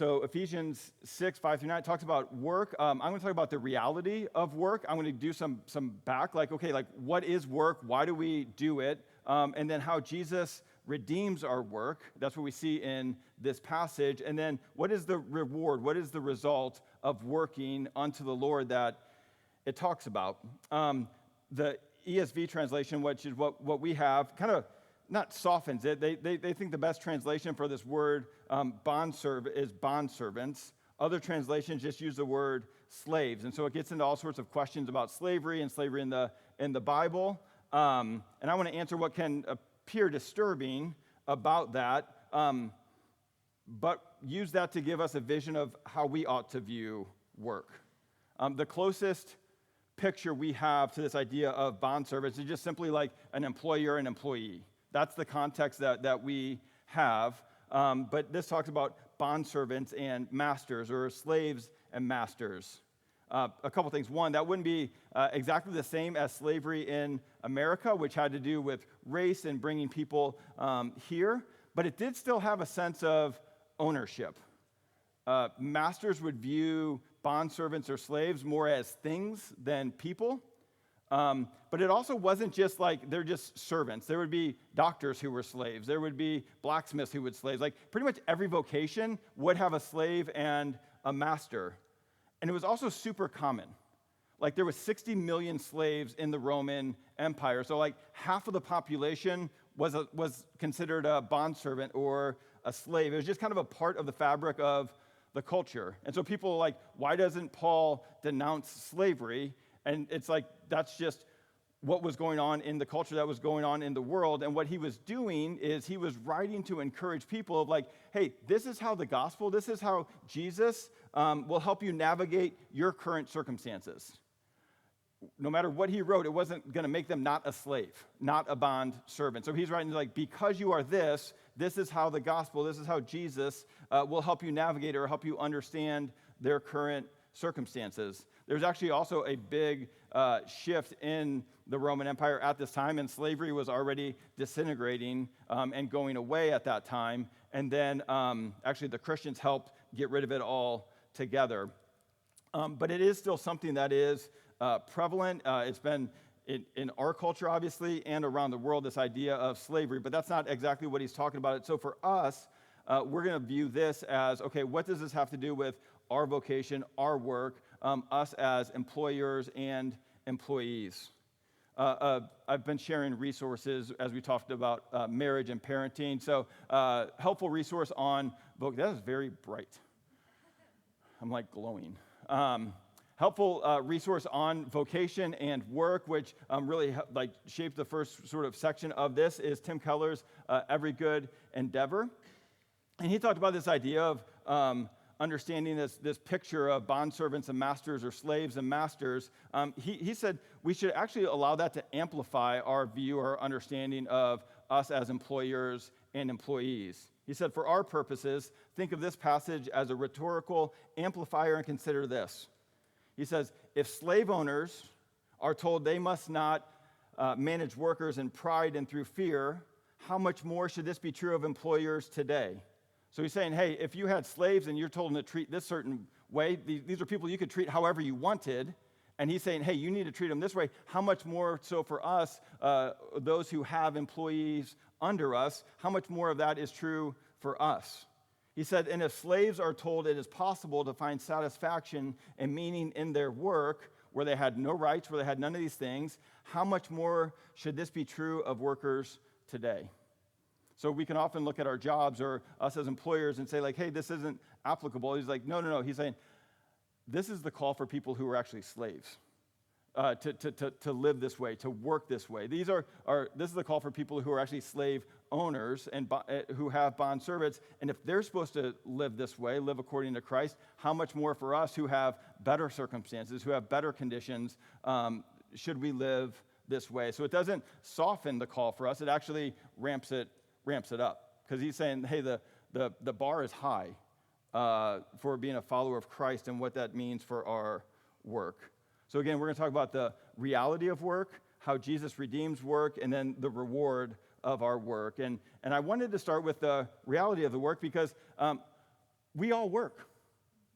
So Ephesians 6, 5 through 9 talks about work. I'm going to talk about the reality of work. I'm going to do some back, like, okay, like what is work? Why do we do it? And then how Jesus redeems our work. That's what we see in this passage. And then what is the reward? What is the result of working unto the Lord that it talks about? The ESV translation, which is what we have, kind of not softens it. They think the best translation for this word bondservant is bondservants. Other translations just use the word slaves, and so it gets into all sorts of questions about slavery and slavery in the Bible. And I want to answer what can appear disturbing about that, but use that to give us a vision of how we ought to view work. The closest picture we have to this idea of bondservants is just simply like an employer and employee. That's the context that we have. But this talks about bondservants and masters, or slaves and masters. A couple things. One, that wouldn't be exactly the same as slavery in America, which had to do with race and bringing people here, but it did still have a sense of ownership. Masters would view bondservants or slaves more as things than people. But it also wasn't just like they're just servants. There would be doctors who were slaves. There would be blacksmiths who would slaves. Like pretty much every vocation would have a slave and a master. And it was also super common. Like there was 60 million slaves in the Roman Empire. So like half of the population was considered a bondservant or a slave. It was just kind of a part of the fabric of the culture. And so people are like, why doesn't Paul denounce slavery? And it's like, that's just what was going on in the culture, that was going on in the world. And what he was doing is he was writing to encourage people of like, hey, this is how the gospel, this is how Jesus will help you navigate your current circumstances. No matter what he wrote, it wasn't going to make them not a slave, not a bond servant. So he's writing like, because you are this is how the gospel, this is how Jesus will help you navigate or help you understand their current circumstances. There's actually also a big shift in the Roman Empire at this time, and slavery was already disintegrating and going away at that time. And then actually the Christians helped get rid of it all together. But it is still something that is prevalent. It's been in our culture, obviously, and around the world, this idea of slavery. But that's not exactly what he's talking about. So for us, we're going to view this as, okay, what does this have to do with our vocation, our work, us as employers and employees? I've been sharing resources as we talked about marriage and parenting. So helpful resource on book. That is very bright. I'm like glowing. Helpful resource on vocation and work, which really like shaped the first sort of section of this, is Tim Keller's Every Good Endeavor. And he talked about this idea of understanding this picture of bondservants and masters, or slaves and masters. He said we should actually allow that to amplify our view, our understanding of us as employers and employees. He said, for our purposes, think of this passage as a rhetorical amplifier and consider this. He says, if slave owners are told they must not manage workers in pride and through fear, how much more should this be true of employers today? So he's saying, hey, if you had slaves and you're told them to treat this certain way, these are people you could treat however you wanted, and he's saying, hey, you need to treat them this way, how much more so for us, those who have employees under us, how much more of that is true for us? He said, and if slaves are told it is possible to find satisfaction and meaning in their work, where they had no rights, where they had none of these things, how much more should this be true of workers today? So we can often look at our jobs or us as employers and say like, hey, this isn't applicable. He's like, no. He's saying, this is the call for people who are actually slaves, to live this way, to work this way. This is the call for people who are actually slave owners and who have bond servants. And if they're supposed to live this way, live according to Christ, how much more for us who have better circumstances, who have better conditions, should we live this way? So it doesn't soften the call for us. It actually ramps it up, because he's saying, hey, the bar is high for being a follower of Christ and what that means for our work. So again, we're going to talk about the reality of work, how Jesus redeems work, and then the reward of our work. And I wanted to start with the reality of the work because we all work.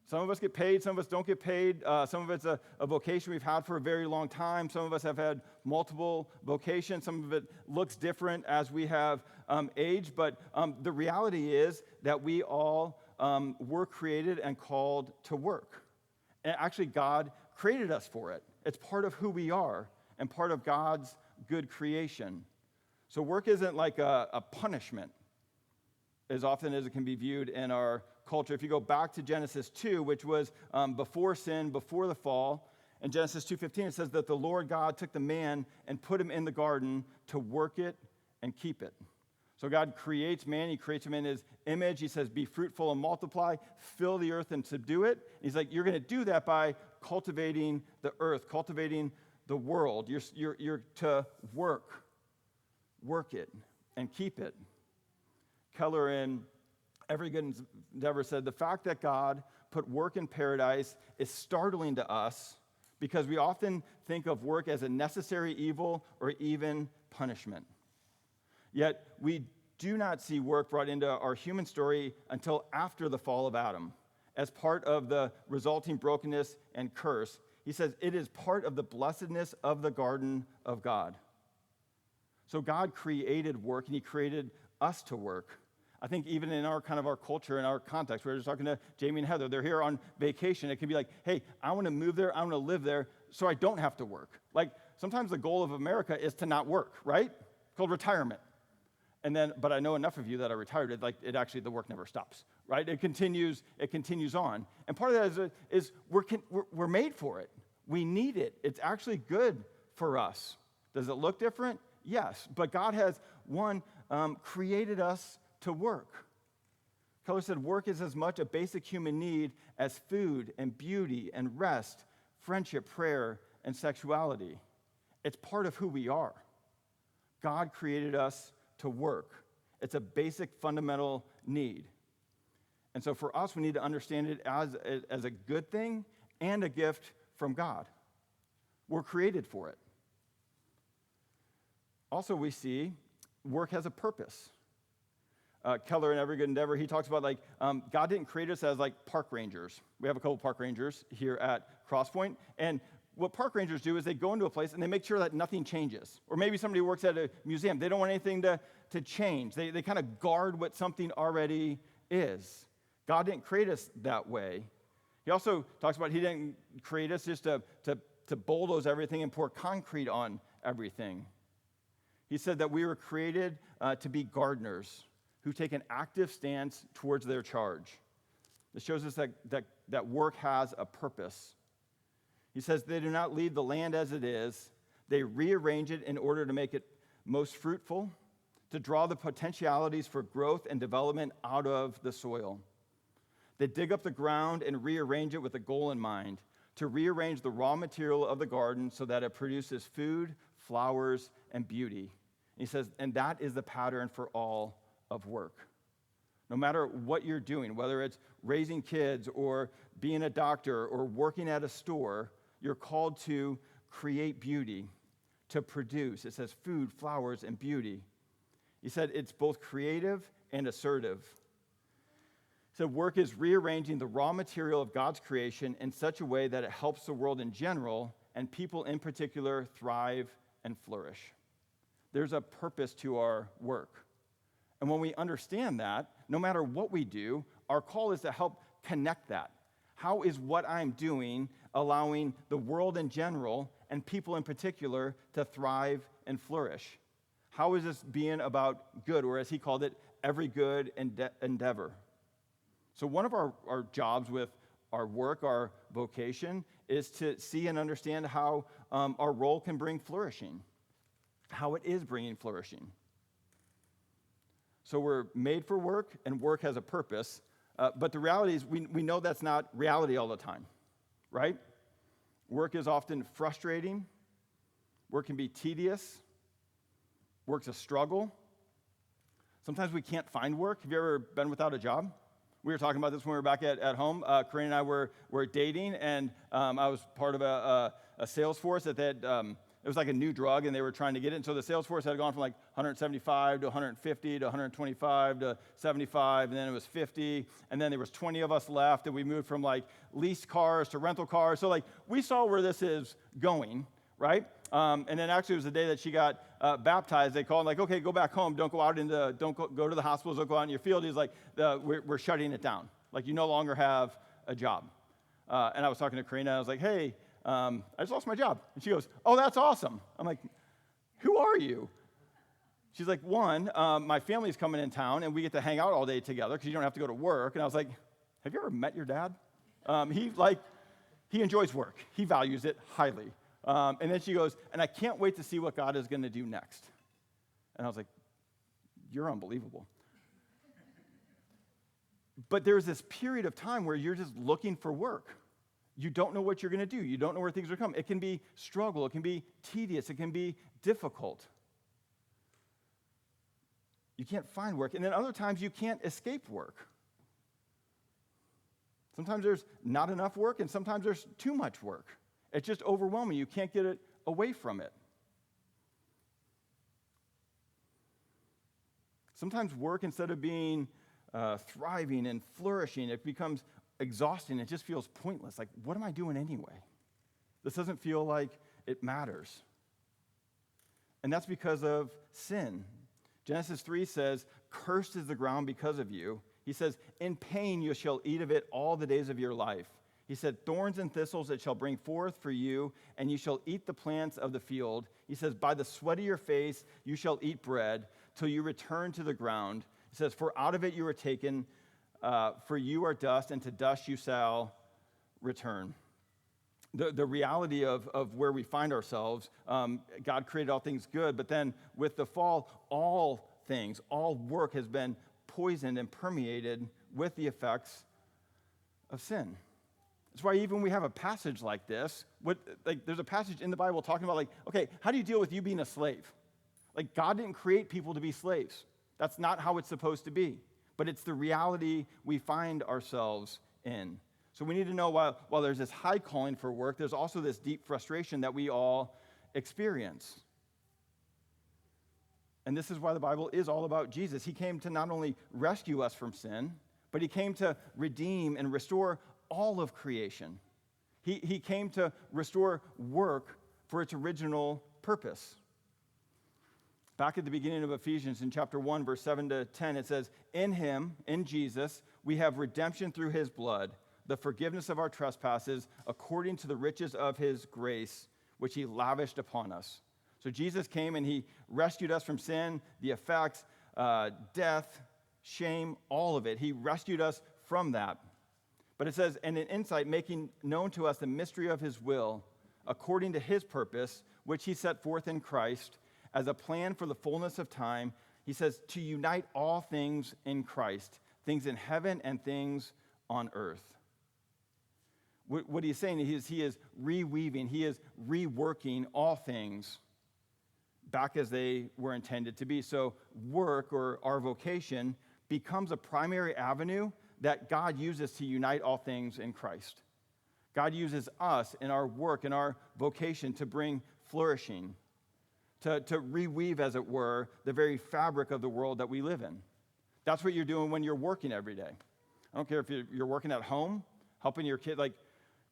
Some of us get paid, some of us don't get paid. Some of it's a vocation we've had for a very long time. Some of us have had multiple vocations. Some of it looks different as we have aged. But the reality is that we all were created and called to work. And actually, God created us for it. It's part of who we are and part of God's good creation. So work isn't like a punishment, as often as it can be viewed in our culture. If you go back to Genesis 2, which was before sin, before the fall, in Genesis 2:15, it says that the Lord God took the man and put him in the garden to work it and keep it. So God creates man. He creates him in his image. He says, be fruitful and multiply, fill the earth and subdue it. And he's like, you're going to do that by cultivating the earth, cultivating the world. You're to work it and keep it. Keller in Every Good Endeavor said, the fact that God put work in paradise is startling to us because we often think of work as a necessary evil or even punishment. Yet we do not see work brought into our human story until after the fall of Adam, as part of the resulting brokenness and curse. He says it is part of the blessedness of the garden of God. So God created work, and he created us to work. I think even in our kind of our culture, in our context, we were just talking to Jamie and Heather. They're here on vacation. It can be like, hey, I want to move there. I want to live there so I don't have to work. Like sometimes the goal of America is to not work, right? It's called retirement. But I know enough of you that are retired. The work never stops, right? It continues on. And part of that is we're made for it. We need it. It's actually good for us. Does it look different? Yes. But God has, created us to work. Keller said work is as much a basic human need as food and beauty and rest, friendship, prayer, and sexuality. It's part of who we are. God created us to work. It's a basic fundamental need. And so for us, we need to understand it as a good thing and a gift from God. We're created for it. Also, we see work has a purpose. Keller in Every Good Endeavor, he talks about God didn't create us as park rangers. We have a couple park rangers here at Crosspoint, and what park rangers do is they go into a place and they make sure that nothing changes. Or maybe somebody who works at a museum, they don't want anything to change. They kind of guard what something already is. God didn't create us that way. He also talks about he didn't create us just to bulldoze everything and pour concrete on everything. He said that we were created to be gardeners who take an active stance towards their charge. This shows us that work has a purpose. He says they do not leave the land as it is. They rearrange it in order to make it most fruitful, to draw the potentialities for growth and development out of the soil. They dig up the ground and rearrange it with a goal in mind, to rearrange the raw material of the garden so that it produces food, flowers, and beauty. And he says, and that is the pattern for all of work. No matter what you're doing, whether it's raising kids or being a doctor or working at a store, you're called to create beauty, to produce. It says food, flowers, and beauty. He said it's both creative and assertive. He said work is rearranging the raw material of God's creation in such a way that it helps the world in general and people in particular thrive and flourish. There's a purpose to our work. And when we understand that, no matter what we do, our call is to help connect that. How is what I'm doing allowing the world in general and people in particular to thrive and flourish? How is this being about good, or as he called it, every good endeavor? So one of our jobs with our work, our vocation, is to see and understand how our role can bring flourishing, how it is bringing flourishing. So we're made for work, and work has a purpose. But the reality is we know that's not reality all the time, right? Work is often frustrating. Work can be tedious. Work's a struggle. Sometimes we can't find work. Have you ever been without a job? We were talking about this when we were back at home. Corinne and I were dating, and I was part of a sales force that had It was like a new drug, and they were trying to get it. And so the sales force had gone from like 175 to 150 to 125 to 75, and then it was 50, and then there was 20 of us left, and we moved from like leased cars to rental cars. So like we saw where this is going, right? And then actually it was the day that she got baptized. They called like, okay, go back home. Don't go go to the hospitals. Don't go out in your field. He's like, we're shutting it down. Like you no longer have a job. And I was talking to Karina. I was like, hey. I just lost my job. And she goes, oh, that's awesome. I'm like, who are you? She's like, one, my family's coming in town, and we get to hang out all day together because you don't have to go to work. And I was like, have you ever met your dad? He enjoys work. He values it highly. And then she goes, and I can't wait to see what God is going to do next. And I was like, you're unbelievable. But there's this period of time where you're just looking for work. You don't know what you're going to do. You don't know where things are coming. It can be struggle. It can be tedious. It can be difficult. You can't find work. And then other times you can't escape work. Sometimes there's not enough work, and sometimes there's too much work. It's just overwhelming. You can't get it away from it. Sometimes work, instead of being thriving and flourishing, it becomes exhausting. It just feels pointless. Like, what am I doing anyway? This doesn't feel like it matters. And that's because of sin. Genesis 3 says, cursed is the ground because of you. He says, in pain you shall eat of it all the days of your life. He said, thorns and thistles it shall bring forth for you, and you shall eat the plants of the field. He says, by the sweat of your face you shall eat bread till you return to the ground. He says, for out of it you were taken, for you are dust, and to dust you shall return. The reality of where we find ourselves, God created all things good, but then with the fall, all things, all work has been poisoned and permeated with the effects of sin. That's why even we have a passage like this, there's a passage in the Bible talking about like, okay, how do you deal with you being a slave? Like, God didn't create people to be slaves. That's not how it's supposed to be. But it's the reality we find ourselves in. So we need to know while there's this high calling for work, there's also this deep frustration that we all experience. And this is why the Bible is all about Jesus. He came to not only rescue us from sin, but he came to redeem and restore all of creation. He came to restore work for its original purpose. Back at the beginning of Ephesians in chapter 1, verse 7 to 10, it says, in him, in Jesus, we have redemption through his blood, the forgiveness of our trespasses, according to the riches of his grace, which he lavished upon us. So Jesus came and he rescued us from sin, the effects, death, shame, all of it. He rescued us from that. But it says, and in insight, making known to us the mystery of his will, according to his purpose, which he set forth in Christ, as a plan for the fullness of time. He says, to unite all things in Christ, things in heaven and things on earth. What he's saying is he is reweaving, he is reworking all things back as they were intended to be. So work, or our vocation, becomes a primary avenue that God uses to unite all things in Christ. God uses us in our work, in our vocation, to bring flourishing, to reweave, as it were, the very fabric of the world that we live in. That's what you're doing when you're working every day. I don't care if you're working at home, helping your kid, like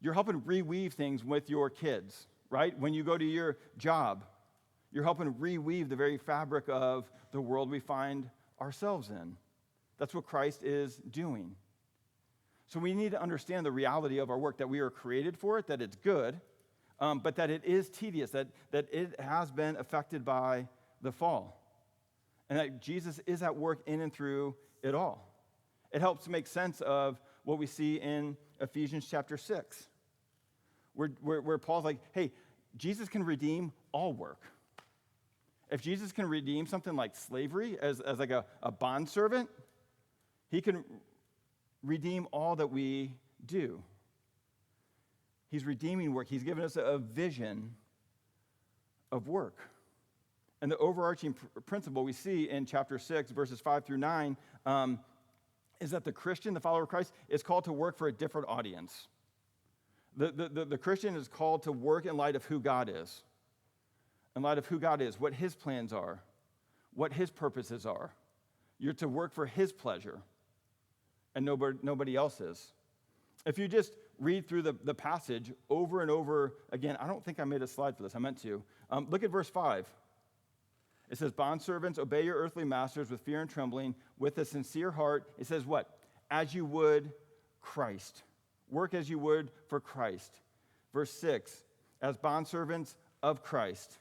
you're helping reweave things with your kids, right? When you go to your job, you're helping reweave the very fabric of the world we find ourselves in. That's what Christ is doing. So we need to understand the reality of our work, that we are created for it, that it's good, but that it is tedious, that it has been affected by the fall, and that Jesus is at work in and through it all. It helps make sense of what we see in Ephesians chapter 6, where Paul's like, hey, Jesus can redeem all work. If Jesus can redeem something like slavery as like a bondservant, he can redeem all that we do. He's redeeming work. He's given us a vision of work. And the overarching principle we see in chapter 6, verses 5 through 9, is that the Christian, the follower of Christ, is called to work for a different audience. The Christian is called to work in light of who God is. in light of who God is, what his plans are, what his purposes are. You're to work for his pleasure and nobody else's. If you just read through the passage over and over again, I don't think I made a slide for this. I meant to. Look at verse 5. It says, bondservants, obey your earthly masters with fear and trembling, with a sincere heart. It says what? As you would Christ. Work as you would for Christ. Verse 6, as bondservants of Christ,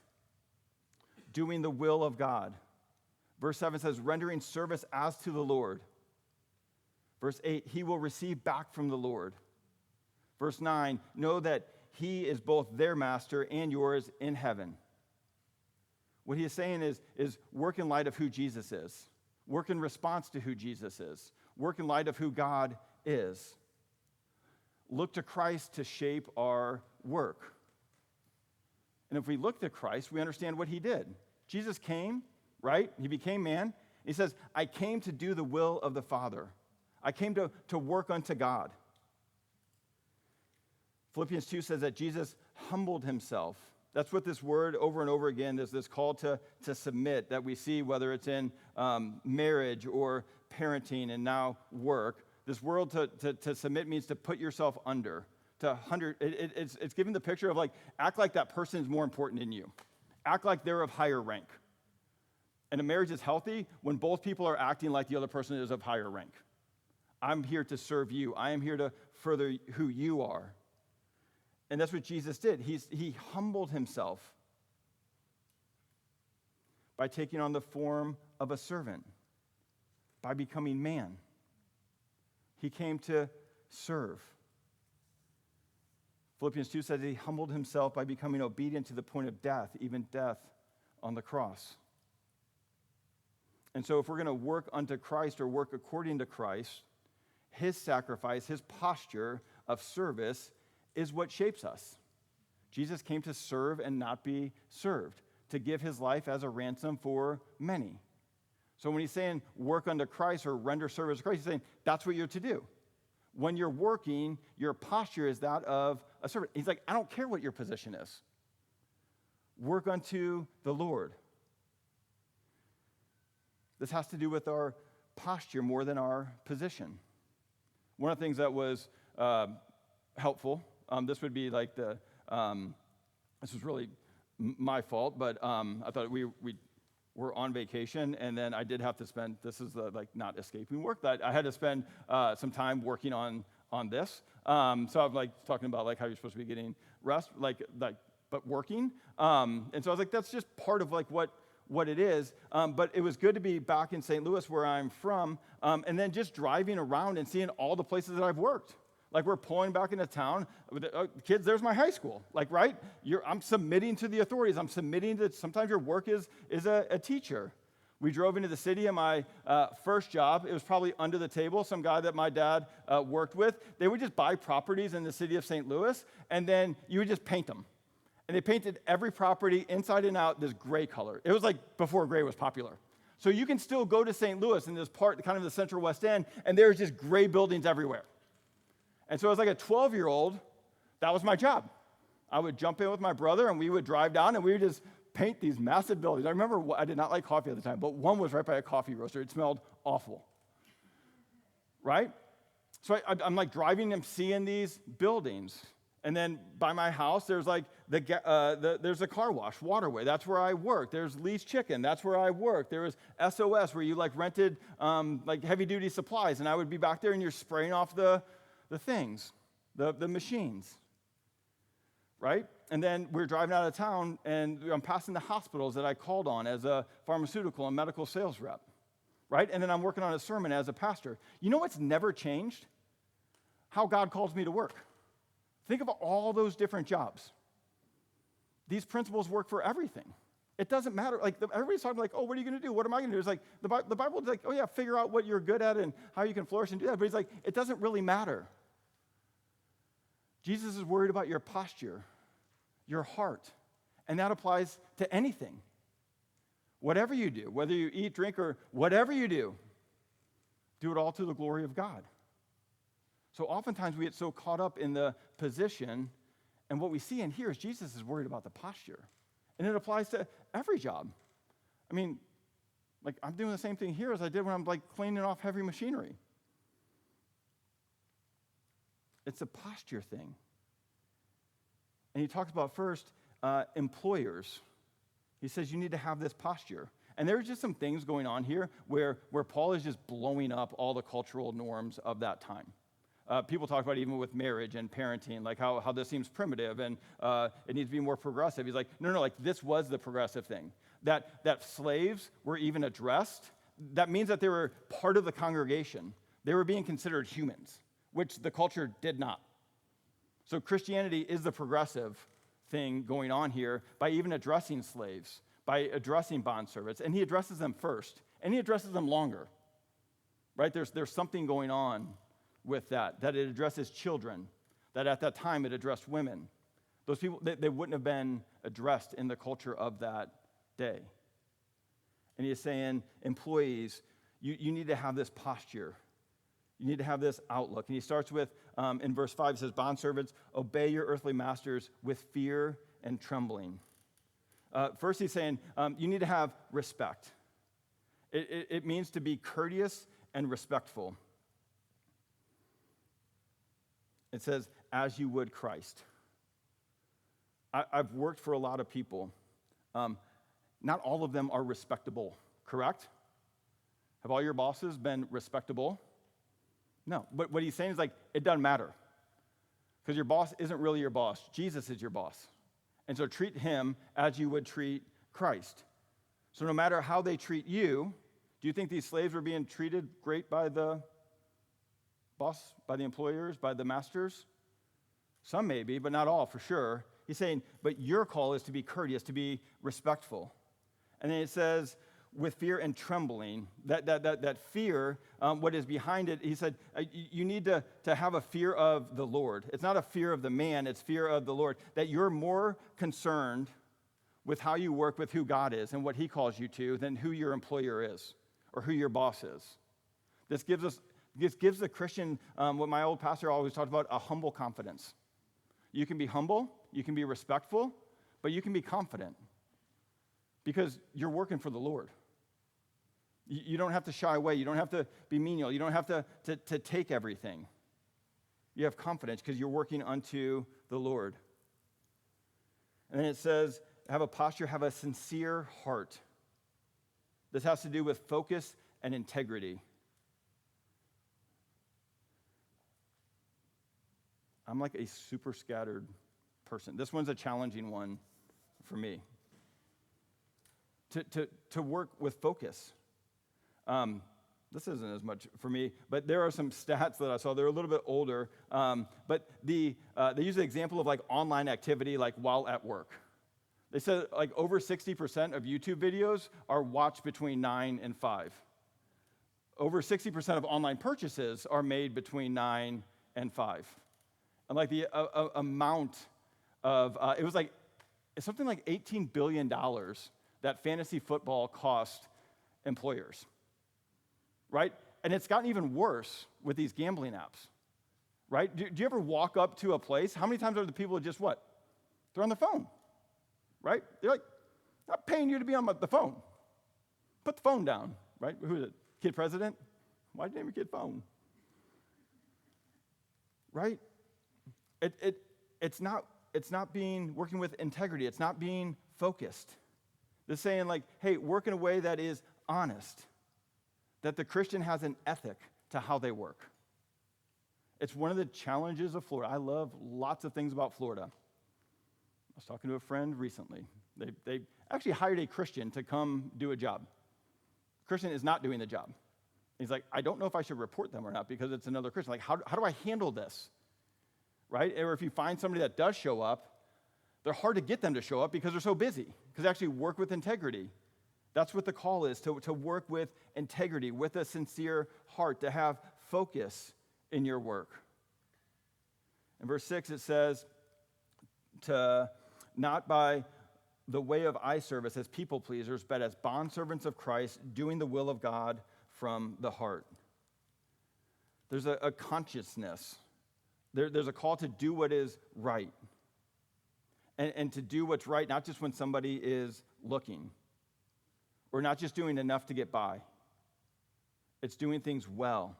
doing the will of God. Verse 7 says, rendering service as to the Lord. Verse 8, he will receive back from the Lord. Verse 9, know that he is both their master and yours in heaven. What he is saying is work in light of who Jesus is. Work in response to who Jesus is. Work in light of who God is. Look to Christ to shape our work. And if we look to Christ, we understand what he did. Jesus came, right? He became man. He says, I came to do the will of the Father. I came to work unto God. Philippians 2 says that Jesus humbled himself. That's what this word over and over again, there's this call to submit that we see, whether it's in marriage or parenting and now work. This word to submit means to put yourself under. It's giving the picture of like, act like that person is more important than you. Act like they're of higher rank. And a marriage is healthy when both people are acting like the other person is of higher rank. I'm here to serve you. I am here to further who you are. And that's what Jesus did. He humbled himself by taking on the form of a servant, by becoming man. He came to serve. Philippians 2 says he humbled himself by becoming obedient to the point of death, even death on the cross. And so if we're going to work unto Christ or work according to Christ, his sacrifice, his posture of service is what shapes us. Jesus came to serve and not be served, to give his life as a ransom for many. So when he's saying work unto Christ or render service to Christ, he's saying that's what you're to do. When you're working, your posture is that of a servant. He's like, I don't care what your position is. Work unto the Lord. This has to do with our posture more than our position. One of the things that was helpful, this would be like this was really my fault, but I thought we were on vacation, and then I did have to spend, this is the, like, not escaping work, that I had to spend some time working on this. So I'm like talking about like how you're supposed to be getting rest, but working. And so I was like, that's just part of like what it is. But it was good to be back in St. Louis where I'm from, and then just driving around and seeing all the places that I've worked. Like we're pulling back into town. Kids, there's my high school. Like, right? I'm submitting to the authorities. I'm submitting to, sometimes your work is a teacher. We drove into the city and my first job, it was probably under the table, some guy that my dad worked with. They would just buy properties in the city of St. Louis, and then you would just paint them. And they painted every property inside and out this gray color. It was like before gray was popular. So you can still go to St. Louis in this part, kind of the central West End, and there's just gray buildings everywhere. And so as like a 12-year-old, that was my job. I would jump in with my brother, and we would drive down, and we would just paint these massive buildings. I remember I did not like coffee at the time, but one was right by a coffee roaster. It smelled awful, right? So I'm like driving and seeing these buildings. And then by my house, there's like there's a car wash, Waterway. That's where I work. There's Lee's Chicken. That's where I work. There was SOS, where you like rented like heavy-duty supplies, and I would be back there, and you're spraying off the things, the machines, right? And then we're driving out of town, and I'm passing the hospitals that I called on as a pharmaceutical and medical sales rep, right? And then I'm working on a sermon as a pastor. You know what's never changed? How God calls me to work. Think of all those different jobs. These principles work for everything. It doesn't matter. Like everybody's talking like, oh, what are you going to do? What am I going to do? It's like the Bible is like, oh yeah, figure out what you're good at and how you can flourish and do that. But he's like, it doesn't really matter. Jesus is worried about your posture, your heart, and that applies to anything. Whatever you do, whether you eat, drink, or whatever you do it all to the glory of God. So oftentimes we get so caught up in the position, and what we see and hear is Jesus is worried about the posture. And it applies to every job. I mean, like I'm doing the same thing here as I did when I'm like cleaning off heavy machinery. It's a posture thing. And he talks about first employers. He says you need to have this posture. And there's just some things going on here where Paul is just blowing up all the cultural norms of that time. People talk about even with marriage and parenting, like how this seems primitive and it needs to be more progressive. He's like, no, like this was the progressive thing. That slaves were even addressed. That means that they were part of the congregation. They were being considered humans, which the culture did not. So Christianity is the progressive thing going on here by even addressing slaves, by addressing bondservants. And he addresses them first, and he addresses them longer, right? There's something going on with that it addresses children, that at that time it addressed women. Those people, they wouldn't have been addressed in the culture of that day. And he is saying, employees, you need to have this posture. You need to have this outlook. And he starts with, in verse 5, he says, bondservants, obey your earthly masters with fear and trembling. First, he's saying, you need to have respect. It means to be courteous and respectful. It says, as you would Christ. I've worked for a lot of people. Not all of them are respectable, correct? Have all your bosses been respectable? No, but what he's saying is like, it doesn't matter. Because your boss isn't really your boss. Jesus is your boss. And so treat him as you would treat Christ. So no matter how they treat you, do you think these slaves were being treated great by the boss, by the employers, by the masters? Some maybe, but not all for sure. He's saying, but your call is to be courteous, to be respectful. And then it says, with fear and trembling, that fear, what is behind it, he said, you need to have a fear of the Lord. It's not a fear of the man, it's fear of the Lord. That you're more concerned with how you work with who God is and what he calls you to than who your employer is or who your boss is. This gives the Christian, what my old pastor always talked about, a humble confidence. You can be humble, you can be respectful, but you can be confident because you're working for the Lord. You don't have to shy away. You don't have to be menial. You don't have to take everything. You have confidence because you're working unto the Lord. And then it says, have a posture, have a sincere heart. This has to do with focus and integrity. I'm like a super scattered person. This one's a challenging one for me. To work with focus. This isn't as much for me, but there are some stats that I saw. They're a little bit older, but they use the example of like online activity, like while at work. They said like over 60% of YouTube videos are watched between 9 and 5. Over 60% of online purchases are made between 9 and 5. And like the amount of, it was like, it's something like $18 billion that fantasy football cost employers, right? And it's gotten even worse with these gambling apps, right? Do you ever walk up to a place? How many times are the people just what? They're on the phone, right? They're like, not paying you to be on the phone. Put the phone down, right? Who is it? Kid president? Why'd you name your kid phone? Right? It's not working with integrity. It's not being focused. They're saying like, hey, work in a way that is honest, that the Christian has an ethic to how they work. It's one of the challenges of Florida. I love lots of things about Florida. I was talking to a friend recently. They actually hired a Christian to come do a job. Christian is not doing the job. He's like, I don't know if I should report them or not because it's another Christian. Like, how do I handle this? Right? Or if you find somebody that does show up, they're hard to get them to show up because they're so busy, because they actually work with integrity. That's what the call is, to work with integrity, with a sincere heart, to have focus in your work. In verse 6, it says, to not by the way of eye service as people pleasers, but as bondservants of Christ, doing the will of God from the heart. There's a consciousness. There's a call to do what is right. and to do what's right, not just when somebody is looking, or not just doing enough to get by. It's doing things well,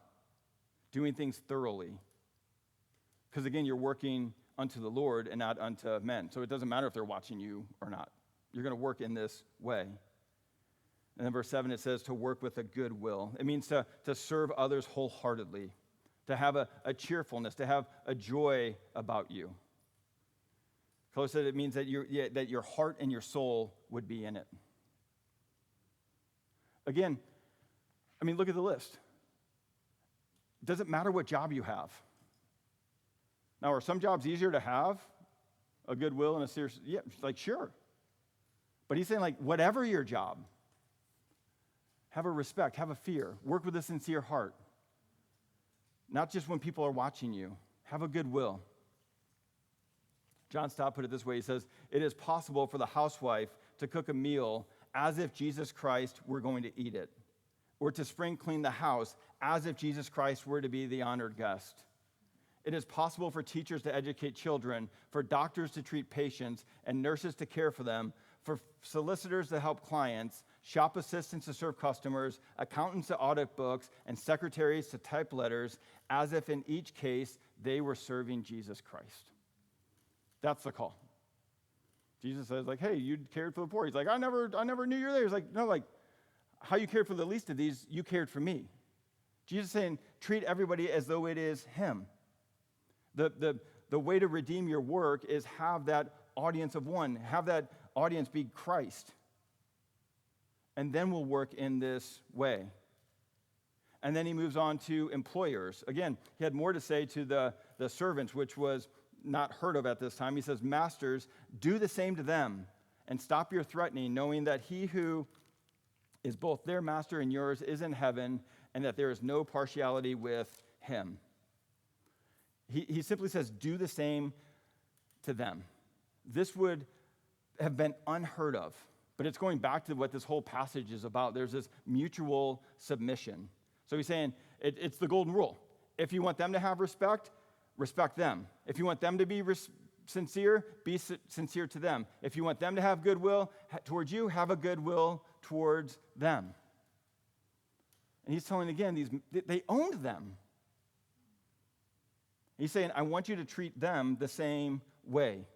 doing things thoroughly. Because again, you're working unto the Lord and not unto men. So it doesn't matter if they're watching you or not. You're going to work in this way. And then verse 7, it says to work with a good will. It means to serve others wholeheartedly, to have a cheerfulness, to have a joy about you. Close said it means that your heart and your soul would be in it. Again, I mean, look at the list. It doesn't matter what job you have. Now, are some jobs easier to have? A good will and a serious, yeah, like sure. But he's saying like whatever your job, have a respect, have a fear, work with a sincere heart. Not just when people are watching you. Have a good will. John Stott put it this way. He says, it is possible for the housewife to cook a meal as if Jesus Christ were going to eat it, or to spring clean the house as if Jesus Christ were to be the honored guest. It is possible for teachers to educate children, for doctors to treat patients, and nurses to care for them, for solicitors to help clients, shop assistants to serve customers, accountants to audit books, and secretaries to type letters, as if in each case they were serving Jesus Christ. That's the call. Jesus says, like, hey, you cared for the poor. He's like, I never knew you were there. He's like, no, like, how you cared for the least of these, you cared for me. Jesus is saying, treat everybody as though it is him. The way to redeem your work is have that audience of one. Have that audience be Christ. And then we'll work in this way. And then he moves on to employers. Again, he had more to say to the servants, which was not heard of at this time. He says, masters, do the same to them and stop your threatening, knowing that he who is both their master and yours is in heaven, and that there is no partiality with him. He simply says, do the same to them. This would have been unheard of, but it's going back to what this whole passage is about. There's this mutual submission. So he's saying it's the golden rule. If you want them to have respect, respect them. If you want them to be sincere, be sincere to them. If you want them to have goodwill towards you, have a goodwill towards them. And he's telling again, they owned them. He's saying, I want you to treat them the same way.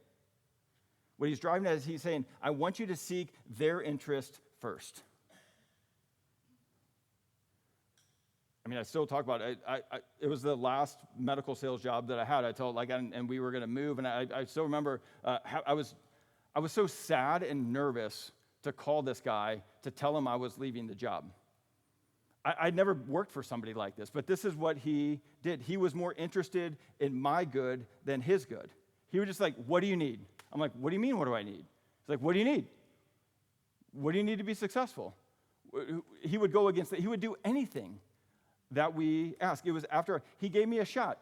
What he's driving at is he's saying, I want you to seek their interest first. I mean, I still talk about it. It was the last medical sales job that I had. I told, and we were going to move, and I still remember I was so sad and nervous to call this guy to tell him I was leaving the job. I'd never worked for somebody like this, but this is what he did. He was more interested in my good than his good. He was just like, what do you need? I'm like, what do you mean, what do I need? He's like, what do you need? What do you need to be successful? He would go against it. He would do anything that we ask. It was after he gave me a shot.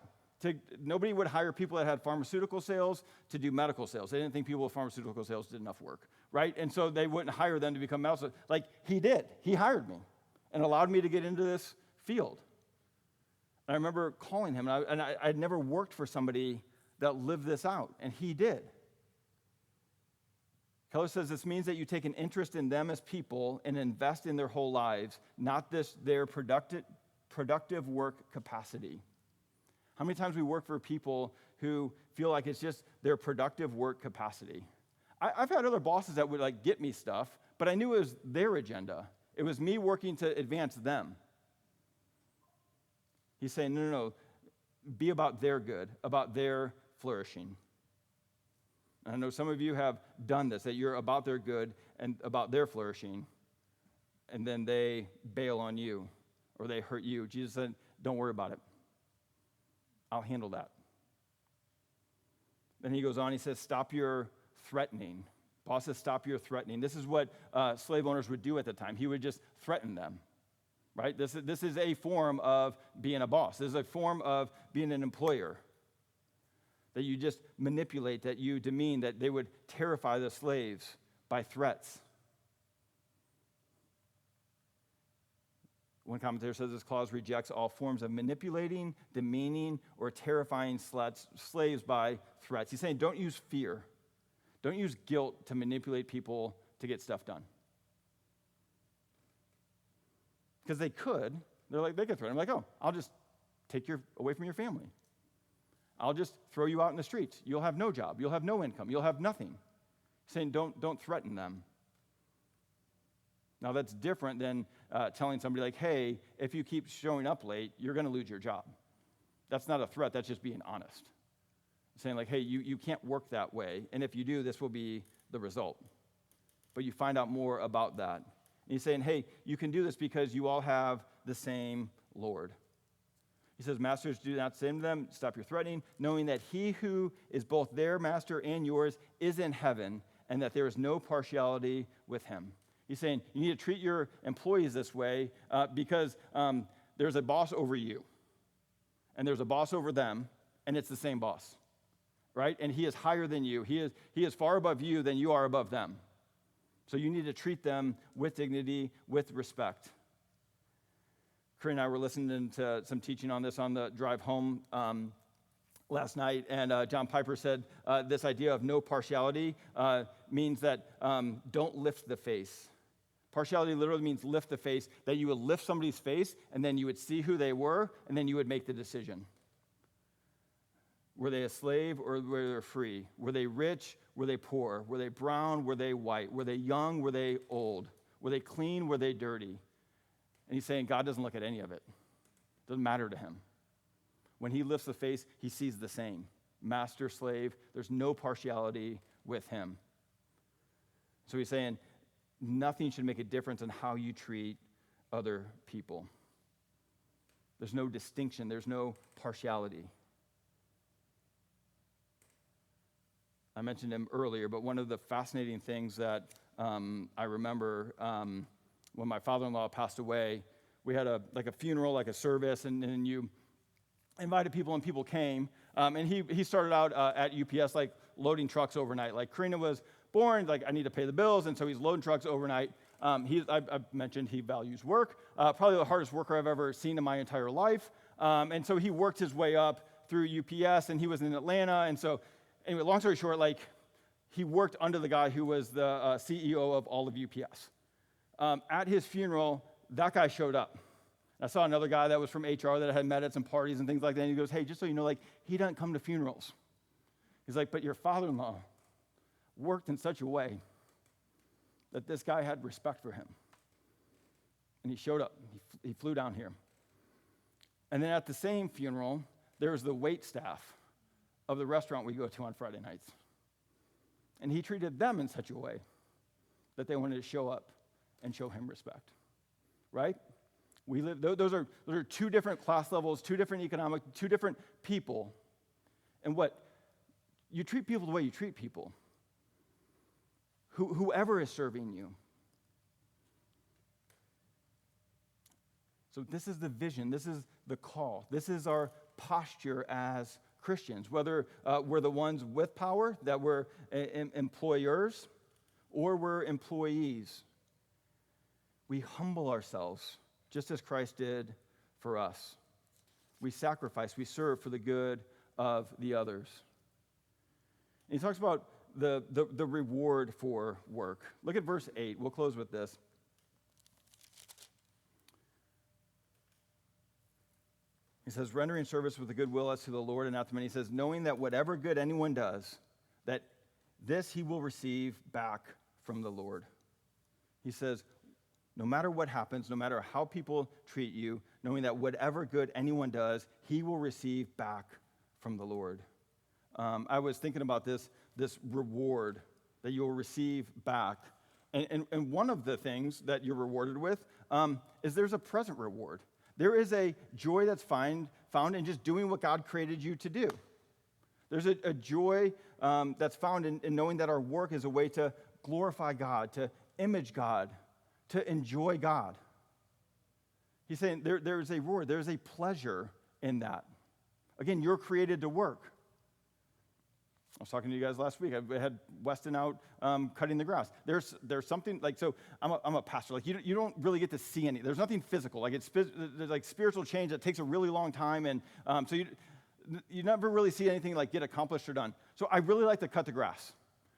Nobody would hire people that had pharmaceutical sales to do medical sales. They didn't think people with pharmaceutical sales did enough work, right? And so they wouldn't hire them to become medical sales. Like, he did. He hired me and allowed me to get into this field. And I remember calling him, and I'd never worked for somebody that lived this out, and he did. Keller says this means that you take an interest in them as people and invest in their whole lives, not their productive work capacity. How many times we work for people who feel like it's just their productive work capacity? I've had other bosses that would get me stuff, but I knew it was their agenda. It was me working to advance them. He's saying, no, be about their good, about their flourishing. And I know some of you have done this, that you're about their good and about their flourishing, and then they bail on you or they hurt you. Jesus said, don't worry about it. I'll handle that. Then he goes on, he says, stop your threatening. Paul says, stop your threatening. This is what slave owners would do at the time. He would just threaten them, right? This is a form of being a boss. This is a form of being an employer. That you just manipulate, that you demean, that they would terrify the slaves by threats. One commentator says this clause rejects all forms of manipulating, demeaning, or terrifying slaves by threats. He's saying don't use fear. Don't use guilt to manipulate people to get stuff done. Because they could. They could threaten. I'm like, oh, I'll just take you away from your family. I'll just throw you out in the streets. You'll have no job. You'll have no income. You'll have nothing. Saying don't threaten them. Now that's different than telling somebody like, hey, if you keep showing up late, you're going to lose your job. That's not a threat. That's just being honest. Saying like, hey, you can't work that way. And if you do, this will be the result. But you find out more about that. And he's saying, hey, you can do this because you all have the same Lord. He says, masters, do not say to them, stop your threatening, knowing that he who is both their master and yours is in heaven, and that there is no partiality with him. He's saying you need to treat your employees this way because there's a boss over you, and there's a boss over them, and it's the same boss, right? And he is higher than you. He is far above you than you are above them. So you need to treat them with dignity, with respect. Corinne and I were listening to some teaching on this on the drive home last night, and John Piper said this idea of no partiality means that don't lift the face. Partiality literally means lift the face, that you would lift somebody's face, and then you would see who they were, and then you would make the decision. Were they a slave or were they free? Were they rich? Were they poor? Were they brown? Were they white? Were they young? Were they old? Were they clean? Were they dirty? And he's saying God doesn't look at any of it. It doesn't matter to him. When he lifts the face, he sees the same. Master, slave, there's no partiality with him. So he's saying nothing should make a difference in how you treat other people. There's no distinction. There's no partiality. I mentioned him earlier, but one of the fascinating things that I remember when my father-in-law passed away, we had a funeral, like a service, and you invited people, and people came. And he started out at UPS, like loading trucks overnight. Like Karina was born, like I need to pay the bills, and so he's loading trucks overnight. I mentioned he values work, probably the hardest worker I've ever seen in my entire life. And so he worked his way up through UPS, and he was in Atlanta. And so, anyway, long story short, like he worked under the guy who was the CEO of all of UPS. At his funeral, that guy showed up. I saw another guy that was from HR that I had met at some parties and things like that. And he goes, hey, just so you know, like, he doesn't come to funerals. He's like, but your father-in-law worked in such a way that this guy had respect for him. And he showed up. He flew down here. And then at the same funeral, there was the wait staff of the restaurant we go to on Friday nights. And he treated them in such a way that they wanted to show up and show him respect, right? We live; those are two different class levels, two different economic, two different people. And what you treat people the way you treat people. Whoever is serving you. So this is the vision. This is the call. This is our posture as Christians. Whether we're the ones with power, that we're employers, or we're employees. We humble ourselves, just as Christ did for us. We sacrifice, we serve for the good of the others. And he talks about the reward for work. Look at verse 8. We'll close with this. He says, rendering service with a good will as to the Lord and not to men. He says, knowing that whatever good anyone does, that this he will receive back from the Lord. He says, no matter what happens, no matter how people treat you, knowing that whatever good anyone does, he will receive back from the Lord. I was thinking about this reward that you will receive back. And one of the things that you're rewarded with is there's a present reward. There is a joy that's found in just doing what God created you to do. There's a joy that's found in knowing that our work is a way to glorify God, to image God, to enjoy God. He's saying there is a reward, there's a pleasure in that. Again, you're created to work. I was talking to you guys last week. I had Weston out cutting the grass. There's something like, so I'm a pastor. Like you don't really get to see any. There's nothing physical. Like there's like spiritual change that takes a really long time, and so you never really see anything like get accomplished or done. So I really like to cut the grass.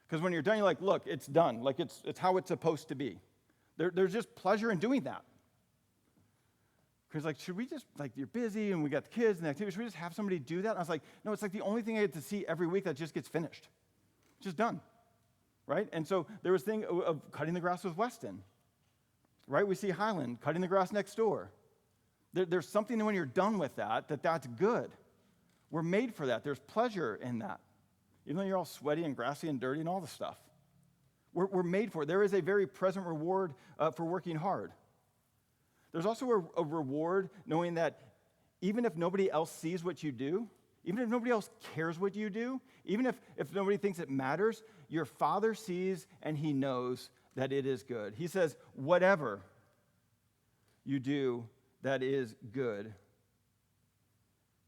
Because when you're done, you're like, look, it's done. Like it's how it's supposed to be. There's just pleasure in doing that. Because like, should we just, like, you're busy and we got the kids and the activities, should we just have somebody do that? And I was like, no, it's like the only thing I get to see every week that just gets finished. It's just done, right? And so there was thing of cutting the grass with Weston, right? We see Highland cutting the grass next door. There's something when you're done with that's good. We're made for that. There's pleasure in that. Even though you're all sweaty and grassy and dirty and all the stuff. We're made for it. There is a very present reward for working hard. There's also a reward knowing that even if nobody else sees what you do, even if nobody else cares what you do, even if nobody thinks it matters, your Father sees and he knows that it is good. He says, whatever you do that is good.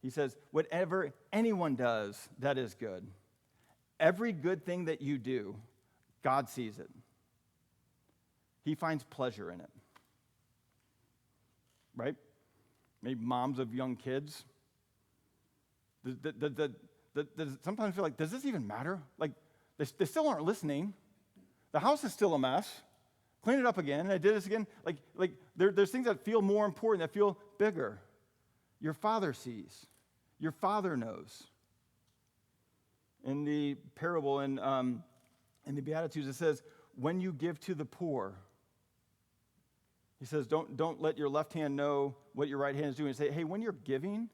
He says, whatever anyone does that is good. Every good thing that you do, God sees it. He finds pleasure in it. Right? Maybe moms of young kids. Sometimes feel like, does this even matter? Like, they still aren't listening. The house is still a mess. Clean it up again, and I did this again. Like there's things that feel more important, that feel bigger. Your Father sees. Your Father knows. In the parable in the Beatitudes, it says, when you give to the poor, he says, don't let your left hand know what your right hand is doing. Say, hey, when you're giving,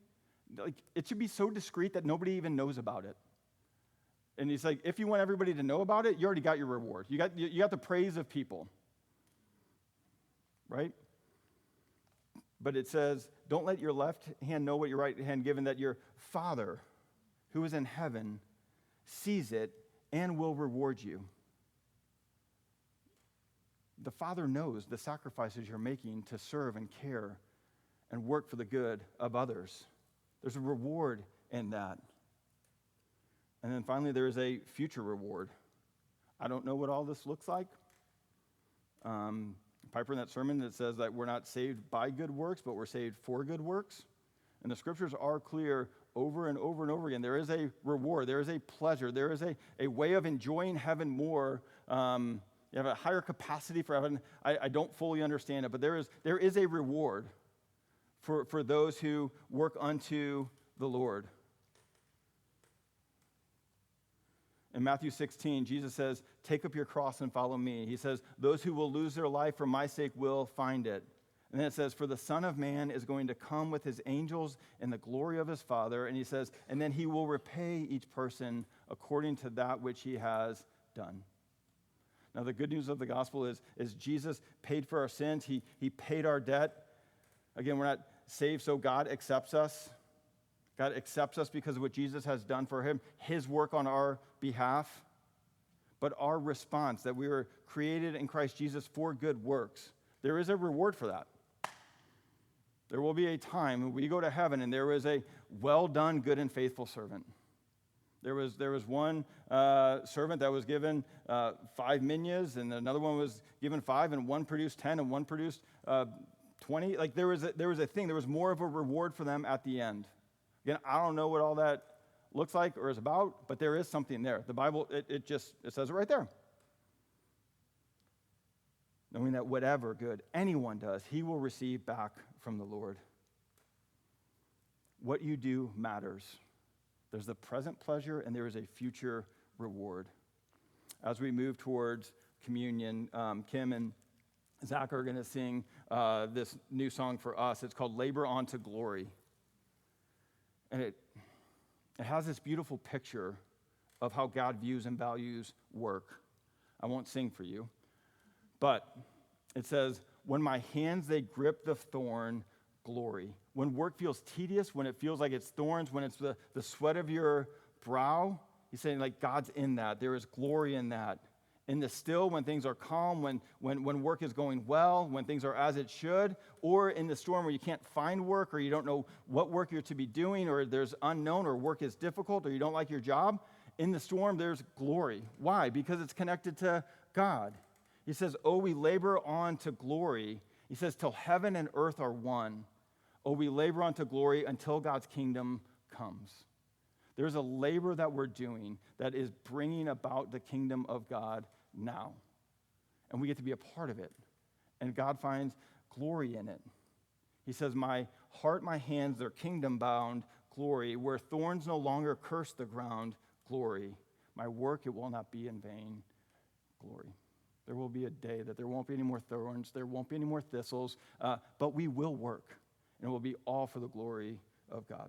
like, it should be so discreet that nobody even knows about it. And he's like, if you want everybody to know about it, you already got your reward. You got the praise of people. Right? But it says, don't let your left hand know what your right hand given, that your Father, who is in heaven, sees it and will reward you. The Father knows the sacrifices you're making to serve and care and work for the good of others. There's a reward in that. And then finally, there is a future reward. I don't know what all this looks like. Piper in that sermon that says that we're not saved by good works, but we're saved for good works. And the scriptures are clear over and over and over again. There is a reward. There is a pleasure. There is a way of enjoying heaven more. You have a higher capacity for heaven. I don't fully understand it, but there is a reward for those who work unto the Lord. In Matthew 16, Jesus says, take up your cross and follow me. He says, those who will lose their life for my sake will find it. And then it says, for the Son of Man is going to come with his angels in the glory of his Father. And he says, and then he will repay each person according to that which he has done. Now, the good news of the gospel is Jesus paid for our sins. He paid our debt. Again, we're not saved so God accepts us. God accepts us because of what Jesus has done for him, his work on our behalf. But our response, that we were created in Christ Jesus for good works, there is a reward for that. There will be a time when we go to heaven and there is a well done, good and faithful servant. There was one servant that was given 5 minas, and another one was given 5, and one produced 10, and one produced 20. Like there was a thing. There was more of a reward for them at the end. Again, I don't know what all that looks like or is about, but there is something there. The Bible, it says it right there. Knowing that whatever good anyone does, he will receive back from the Lord. What you do matters. There's the present pleasure, and there is a future reward. As we move towards communion, Kim and Zach are going to sing this new song for us. It's called Labor Unto Glory. And it has this beautiful picture of how God views and values work. I won't sing for you, but it says, when my hands, they grip the thorn, glory. When work feels tedious, when it feels like it's thorns, when it's the sweat of your brow, he's saying, like, God's in that. There is glory in that. In the still, when things are calm, when work is going well, when things are as it should, or in the storm where you can't find work, or you don't know what work you're to be doing, or there's unknown, or work is difficult, or you don't like your job, in the storm, there's glory. Why? Because it's connected to God. He says, oh, we labor on to glory. He says, till heaven and earth are one. Oh, we labor on to glory until God's kingdom comes. There's a labor that we're doing that is bringing about the kingdom of God now. And we get to be a part of it. And God finds glory in it. He says, my heart, my hands, they're kingdom-bound, glory. Where thorns no longer curse the ground, glory. My work, it will not be in vain, glory. There will be a day that there won't be any more thorns, there won't be any more thistles, but we will work, and it will be all for the glory of God.